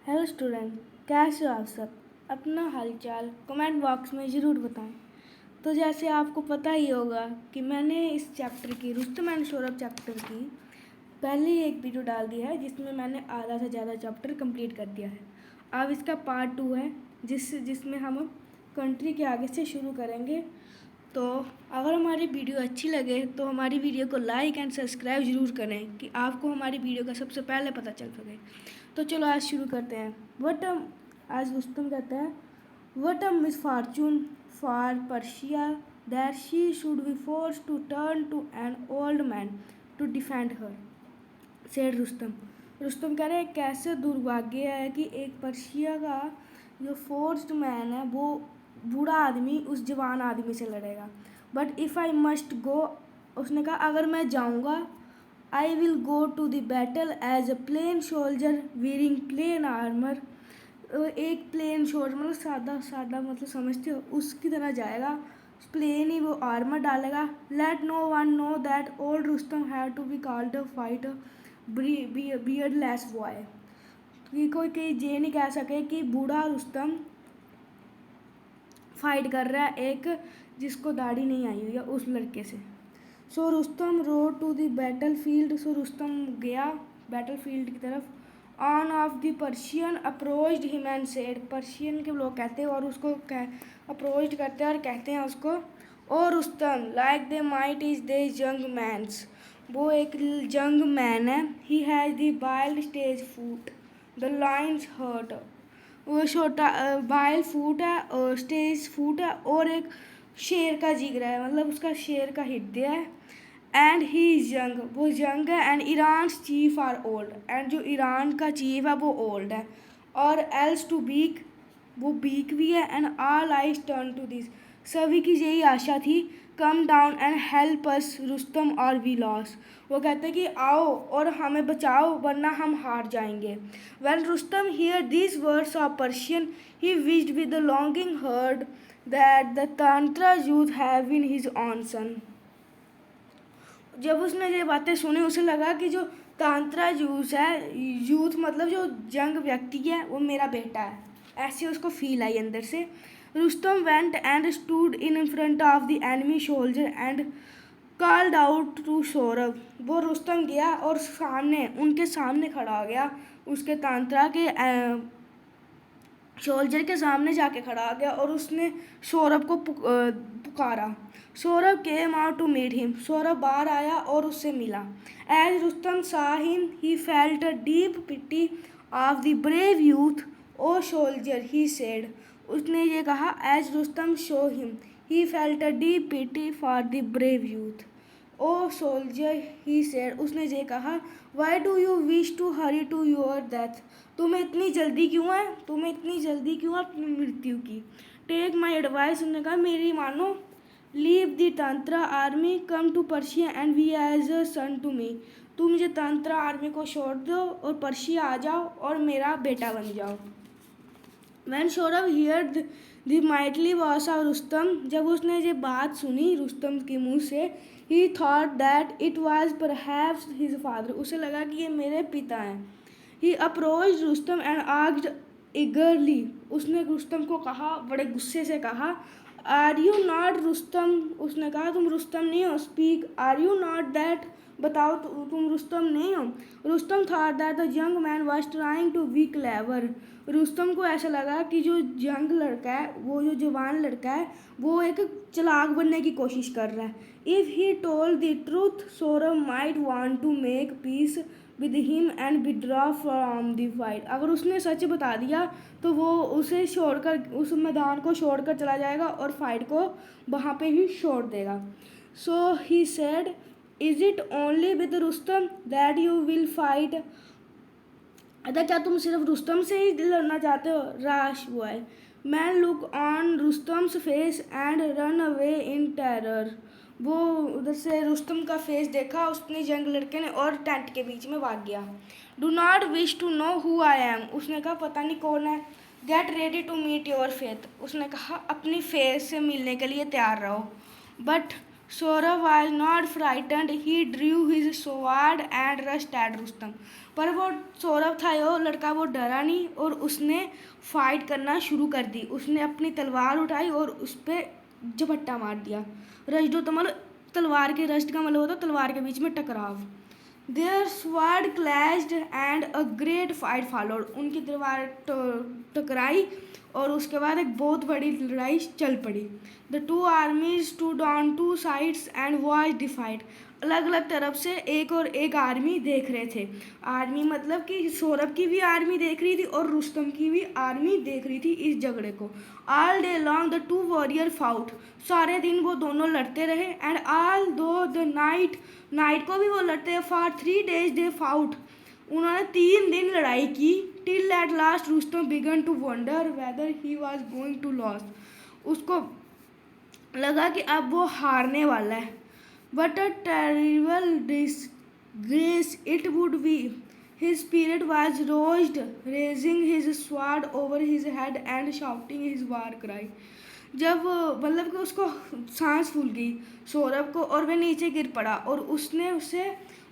Hello student, कैसे हो आप सब। अपना हालचाल कमेंट बॉक्स में ज़रूर बताएं। तो जैसे आपको पता ही होगा कि मैंने इस चैप्टर की रुस्तम एंड सौरभ चैप्टर की पहले ही एक वीडियो डाल दिया है जिसमें मैंने आधा से ज़्यादा चैप्टर कंप्लीट कर दिया है। अब इसका पार्ट 2 है जिसमें हम कंट्री के आगे से शुरू करेंगे। तो अगर हमारी वीडियो अच्छी लगे तो हमारी वीडियो को लाइक एंड सब्सक्राइब ज़रूर करें कि आपको हमारी वीडियो का सबसे पहले पता चल सके। तो चलो आज शुरू करते हैं। आज रुस्तम कहता है what a misfortune for Persia that she should be force to turn to an old man to defend her, said Rustam. Rustam कह रहे हैं कैसे दुर्भाग्य है कि एक पर्शिया का जो फोर्स्ड मैन है वो बूढ़ा आदमी उस जवान आदमी से लड़ेगा। But if I must go, उसने कहा अगर मैं जाऊंगा, I will go to the battle as a plain soldier wearing plain armour. एक प्लेन सोल्जर मतलब सादा सादा मतलब समझते हो, उसकी तरह जाएगा, प्लेन ही वो आर्मर डालेगा। Let no one know that old Rustam had to be called a fight beardless boy, कि कोई कहीं ये नहीं कह सके कि बूढ़ा रुस्तम फाइट कर रहा है एक जिसको दाढ़ी नहीं आई हुई है उस लड़के से। So Rustam rode to the battle field, so Rustam गया बैटल फील्ड की तरफ। One of the Persian approached him and said, Persian के लोग कहते हैं और उसको अप्रोच्ड करते हैं और कहते हैं उसको, O Rustam like the might is the young man's, वो एक यंग मैन है। He has the wild stag's foot the lion's heart, वो छोटा बाइल फूट है और स्टेज फूट है और एक शेर का जिगर है, मतलब उसका शेर का हृदय है। एंड ही इज यंग, वो यंग है। And Iran chief are old, and जो ईरान का चीफ है वो ओल्ड है। और एल्स टू बीक, वो बीक भी है। And all eyes turn to this, सभी की यही आशा थी, come down and help us Rustam और वी लॉस, वो कहते हैं कि आओ और हमें बचाओ वरना हम हार जाएंगे। When Rustam heard these words of Persian, he wished with a longing heart that the Tantra youth have been his own son. जब उसने ये बातें सुनी उसे लगा कि जो तांत्रा यूथ मतलब जो यंग व्यक्ति है वो मेरा बेटा है, ऐसे उसको फील आई अंदर से। Rustam went and stood in front of the enemy soldier and called out to Saurabh, वो रुस्तम गया और उनके सामने खड़ा हो गया, उसके तांत्रा के सोल्जर के सामने जाके खड़ा हो गया और उसने सौरभ को पुकारा। Saurabh came out to meet him, Saurabh बाहर आया और उससे मिला। As Rustam saw him he felt a deep pity of the brave youth, O soldier he said, उसने ये कहा as Rustam saw him he felt a deep pity for the brave youth, O soldier he said, उसने ये कहा why do you wish to hurry to your death, तुम्हें इतनी जल्दी क्यों है, तुम्हें इतनी जल्दी क्यों है अपनी मृत्यु की। टेक माई एडवाइस, उन्होंने कहा मेरी मानो। Leave the Tartar army, come to Persia and be as a son to me, तुम मुझे तंत्रा आर्मी को छोड़ दो और पर्शिया आ जाओ और मेरा बेटा बन जाओ। When Sohrab heard the mighty voice of Rustam, जब उसने ये बात सुनी रुस्तम के मुंह से, he thought that it was perhaps his father, उसे लगा कि ये मेरे पिता हैं। He approach Rustam and asked eagerly, उसने रुस्तम को कहा, बड़े गुस्से से कहा, आर यू नॉट रुस्तम, उसने कहा तुम रुस्तम नहीं हो। Speak, are you not that, बताओ तुम रुस्तम नहीं हो। Rustam thought that the young man was trying to be clever, Rustam को ऐसा लगा कि जो यंग लड़का है, वो जो जवान लड़का है, वो एक चालाक बनने की कोशिश कर रहा है। If he told the truth Saurabh might want to make peace with him and withdraw from the fight, अगर उसने सच बता दिया तो वो उसे छोड़कर, उस मैदान को छोड़कर चला जाएगा और फाइट को वहाँ पे ही छोड़ देगा। So he said, is it only with Rustam that you will fight, अतः क्या तुम सिर्फ रुस्तम से ही लड़ना चाहते हो। Rash boy man look on Rustam's face and run away in terror, वो उधर से रुस्तम का फेस देखा उसने यंग लड़के ने और टेंट के बीच में भाग गया। Do not wish to know who I am, उसने कहा पता नहीं कौन है। Get ready to meet your fate, उसने कहा अपनी फेस से मिलने के लिए तैयार रहो। But Saurabh was not frightened. He drew his sword and rushed at Rustam. पर वो सौरभ था वो लड़का, वो डरा नहीं और उसने फाइट करना शुरू कर दी. उसने अपनी तलवार उठाई और उस पर झपट्टा मार दिया. रश्ड तो मतलब तलवार के, रश्ड का मतलब होता तलवार के बीच में टकराव. Their sword clashed and a great fight followed. उनकी तलवार टकराई और उसके बाद एक बहुत बड़ी लड़ाई चल पड़ी. The two armies stood on two sides and watched the fight. अलग अलग तरफ से एक और एक आर्मी देख रहे थे. आर्मी मतलब कि सौरभ की भी आर्मी देख रही थी और रुस्तम की भी आर्मी देख रही थी इस झगड़े को. All day long the two warriors fought. सारे दिन वो दोनों लड़ते रहे. And although the नाइट को भी वो लड़ते हैं. For 3 days they fought. उन्होंने 3 दिन लड़ाई की. Till at last Rustam began to wonder whether he was going to lose. उसको लगा कि अब वो हारने वाला है. But a terrible disgrace it would be. His spirit was roused, raising his sword over his head and shouting his war cry. जब मतलब कि उसको सांस फूल गई सौरभ को और वह नीचे गिर पड़ा और उसने उसे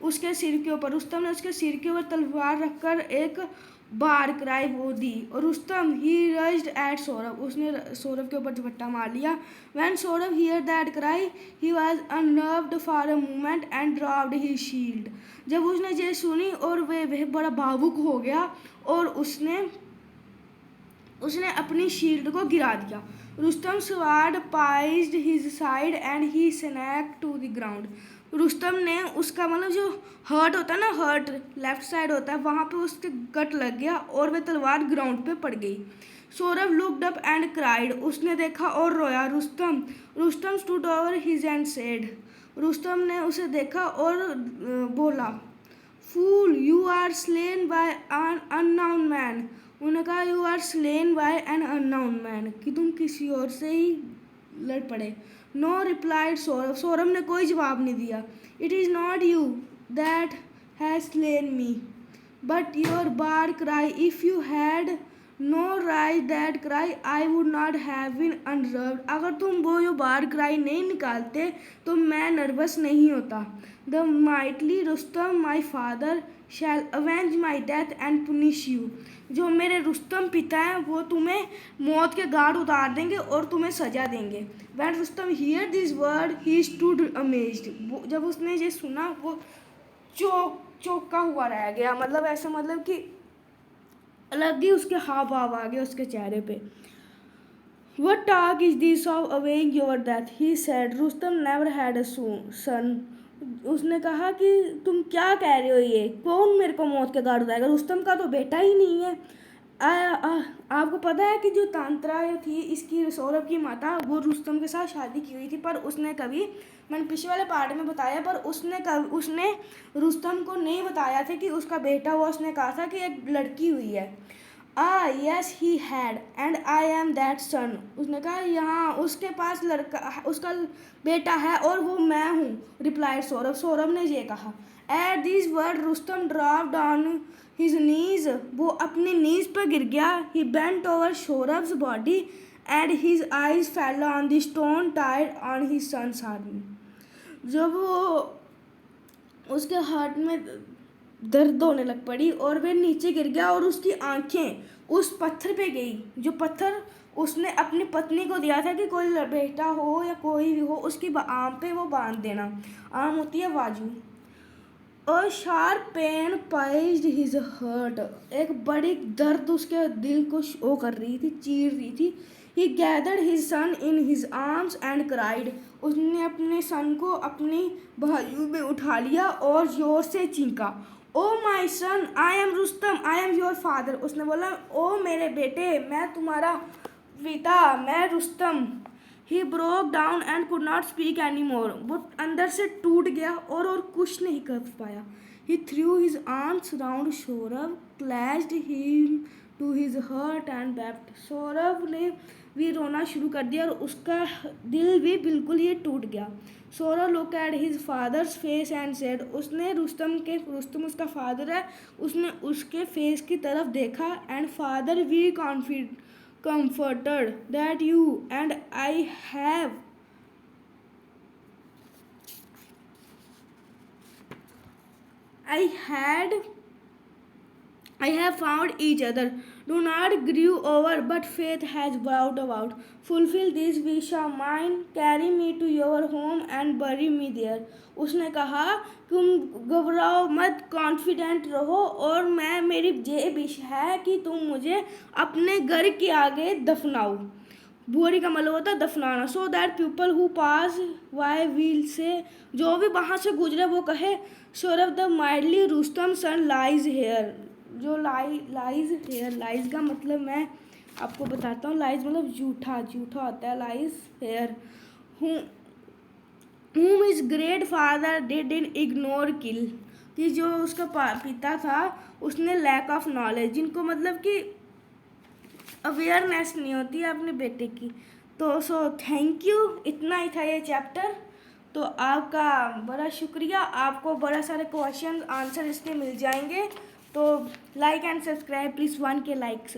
उसके सिर के ऊपर, रुस्तम ने उसके सिर के ऊपर तलवार रखकर एक बार क्राई वो दी. और Rustam he rushed at Saurabh. उसने सौरभ के ऊपर झपट्टा मार लिया. When Saurabh hear that cry he was unnerved for a moment and dropped his shield. जब उसने ये सुनी और वह बड़ा भावुक हो गया और उसने अपनी शील्ड को गिरा दिया. Rustam sword pierced his side and he sank to the ground. Rustam ने उसका मतलब जो हर्ट होता है ना, हर्ट लेफ्ट साइड होता है, वहाँ पे उसके कट लग गया और वह तलवार ग्राउंड पे पड़ गई. Saurabh looked up and cried. उसने देखा और रोया. Rustam stood over his and said. Rustam ने उसे देखा और बोला, fool you are slain by an unknown man. उन्होंने कहा you are slain by an unknown man, कि तुम किसी और से ही लड़ पड़े. No replied Saurabh. सौरभ ने कोई जवाब नहीं दिया. It is not you that has slain me but your bar cry. If you had no raise that cry I would not have been unnerved. अगर तुम वो जो बार क्राई नहीं निकालते तो मैं नर्वस नहीं होता. The mighty Rustam my father shall avenge my death and punish you. जो मेरे रुस्तम पिता हैं वो तुम्हें मौत के घाट उतार देंगे और तुम्हें सजा देंगे. When Rustam hear this word he stood amazed. जब उसने ये सुना वो चौंका हुआ रह गया. मतलब ऐसा मतलब कि अलग ही उसके हाव भाव आ गए उसके चेहरे पे. What talk is this of avenging your death? He said. Rustam never had a son. उसने कहा कि तुम क्या कह रहे हो, ये कौन मेरे को मौत के घाट उतारेगा. रुस्तम का तो बेटा ही नहीं है. आपको पता है कि जो तांत्रा थी इसकी, सौरभ की माता, वो रुस्तम के साथ शादी की हुई थी. पर उसने कभी, मैंने पिछले वाले पार्ट में बताया, पर उसने रुस्तम को नहीं बताया था कि उसका बेटा हुआ. उसने कहा था कि एक लड़की हुई है. Yes he had and I am that son. उसने कहा यहाँ उसके पास उसका बेटा है और वो मैं हूँ. रिप्लाइड सौरभ ने ये कहा. At this word Rustam dropped on his knees. वो अपनी नीज पर गिर गया. He bent over Sohrab's body and his eyes fell on the stone tied on his son's arm. जब वो उसके हार्ट में दर्द होने लग पड़ी और वह नीचे गिर गया और उसकी आंखें उस पत्थर पे गई, जो पत्थर उसने अपनी पत्नी को दिया था कि कोई बेटा हो या कोई भी हो उसकी आम पे वो बांध देना. आम होती है बाजू. A sharp pain pierced his heart. एक बड़ी दर्द उसके दिल को शो कर रही थी, चीर रही थी. He gathered his son in his arms and cried. उसने अपने सन को अपनी बाजू में उठा लिया और जोर से चीखा. Oh my son, I am Rustam, I am your father. उसने बोला, ओ मेरे बेटे, मैं तुम्हारा पिता, मैं Rustam. He broke down and could not speak anymore. वो अंदर से टूट गया और कुछ नहीं कर पाया. He threw his arms round Saurabh, clashed him to his heart and wept. Saurabh ने भी रोना शुरू कर दिया और उसका दिल भी बिल्कुल ही टूट गया. Saurabh looked at his father's face and said. उसने रुस्तम उसका फादर है, उसने उसके फेस की तरफ देखा. And father we comforted that you and I have I have found each other. Do not grieve over, but faith has brought about. Fulfill this wish of mine, carry me to your home and bury me there. उसने कहा तुम घबराओ मत, confident रहो, और मेरी ये wish है कि तुम मुझे अपने घर के आगे दफनाओ. बुआरी का मतलब होता है दफनाना. So that people who pass by will say, जो भी वहाँ से गुजरे वो कहे, Sohrab the mighty Rustam son lies here. जो लाइज हेयर, लाइज का मतलब मैं आपको बताता हूँ. लाइज मतलब झूठा, झूठा होता है lies here. whom his great father didn't ignore kill, कि जो उसका पिता था उसने लैक ऑफ नॉलेज, जिनको मतलब कि अवेयरनेस नहीं होती है अपने बेटे की. तो थैंक यू. इतना ही था ये चैप्टर. तो आपका बड़ा शुक्रिया. आपको बड़ा सारे क्वेश्चन आंसर इसके मिल जाएंगे. तो like and subscribe please. 1K likes